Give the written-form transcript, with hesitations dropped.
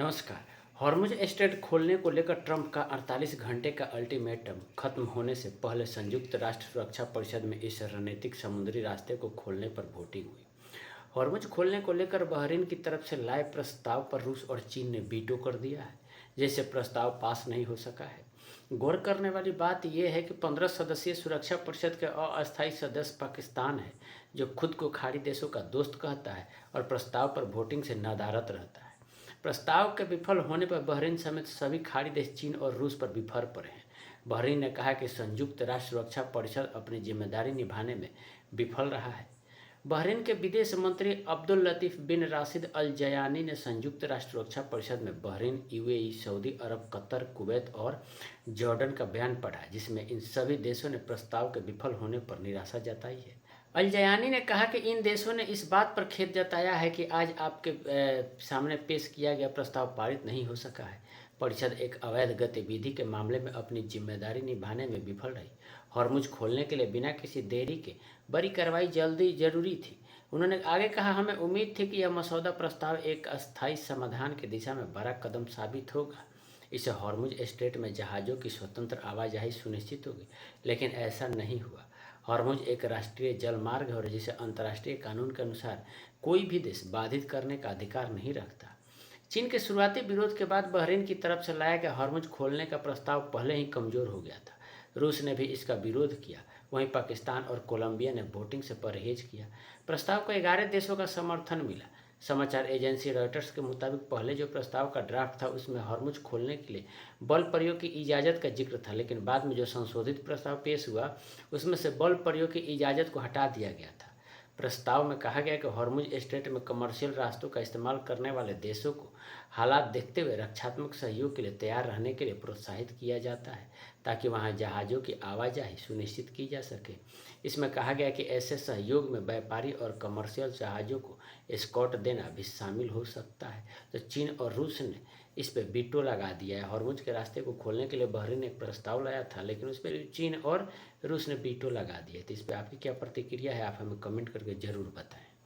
नमस्कार। Hormuz strait खोलने को लेकर ट्रंप का 48 घंटे का अल्टीमेटम खत्म होने से पहले संयुक्त राष्ट्र सुरक्षा परिषद में इस रणनीतिक समुद्री रास्ते को खोलने पर वोटिंग हुई। हॉर्मुज खोलने को लेकर बहरीन की तरफ से लाए प्रस्ताव पर रूस और चीन ने वीटो कर दिया है, जिससे प्रस्ताव पास नहीं हो सका है। गौर करने वाली बात यह है कि 15 सदस्यीय सुरक्षा परिषद के अस्थायी सदस्य पाकिस्तान है, जो खुद को खाड़ी देशों का दोस्त कहता है और प्रस्ताव पर वोटिंग से नदारद रहता है। प्रस्ताव के विफल होने पर बहरीन समेत सभी खाड़ी देश चीन और रूस पर विफर पड़े हैं। बहरीन ने कहा कि संयुक्त राष्ट्र सुरक्षा परिषद अपनी जिम्मेदारी निभाने में विफल रहा है। बहरीन के विदेश मंत्री अब्दुल लतीफ बिन राशिद अल जयानी ने संयुक्त राष्ट्र सुरक्षा परिषद में बहरीन, यूएई, सऊदी अरब, कतर, कुवैत और जॉर्डन का बयान पढ़ा, जिसमें इन सभी देशों ने प्रस्ताव के विफल होने पर निराशा जताई है। अल जयानी ने कहा कि इन देशों ने इस बात पर खेद जताया है कि आज आपके सामने पेश किया गया प्रस्ताव पारित नहीं हो सका है। परिषद एक अवैध गतिविधि के मामले में अपनी जिम्मेदारी निभाने में विफल रही। हॉर्मुज खोलने के लिए बिना किसी देरी के बड़ी कार्रवाई जल्दी जरूरी थी। उन्होंने आगे कहा, हमें उम्मीद थी कि यह मसौदा प्रस्ताव एक अस्थायी समाधान की दिशा में बड़ा कदम साबित होगा। इससे हॉर्मुज स्ट्रेट में जहाज़ों की स्वतंत्र आवाजाही सुनिश्चित होगी, लेकिन ऐसा नहीं हुआ। हॉर्मुज एक राष्ट्रीय जल मार्ग है और जिसे अंतर्राष्ट्रीय कानून के अनुसार कोई भी देश बाधित करने का अधिकार नहीं रखता। चीन के शुरुआती विरोध के बाद बहरीन की तरफ से लाया गया हॉर्मुज खोलने का प्रस्ताव पहले ही कमजोर हो गया था। रूस ने भी इसका विरोध किया। वहीं पाकिस्तान और कोलंबिया ने वोटिंग से परहेज किया। प्रस्ताव को 11 देशों का समर्थन मिला। समाचार एजेंसी रॉयटर्स के मुताबिक पहले जो प्रस्ताव का ड्राफ्ट था उसमें हॉर्मुज खोलने के लिए बल प्रयोग की इजाज़त का जिक्र था, लेकिन बाद में जो संशोधित प्रस्ताव पेश हुआ उसमें से बल प्रयोग की इजाज़त को हटा दिया गया था। प्रस्ताव में कहा गया कि हॉर्मुज स्ट्रेट में कमर्शियल रास्तों का इस्तेमाल करने वाले देशों को हालात देखते हुए रक्षात्मक सहयोग के लिए तैयार रहने के लिए प्रोत्साहित किया जाता है, ताकि वहां जहाज़ों की आवाजाही सुनिश्चित की जा सके। इसमें कहा गया कि ऐसे सहयोग में व्यापारी और कमर्शियल जहाज़ों को एस्कॉर्ट देना भी शामिल हो सकता है। तो चीन और रूस ने इस पर वीटो लगा दिया है। हॉर्मुज के रास्ते को खोलने के लिए बहरीन ने एक प्रस्ताव लाया था, लेकिन उस पर चीन और रूस ने वीटो लगा दिया। तो इस पर आपकी क्या प्रतिक्रिया है, आप हमें कमेंट करके ज़रूर बताएं।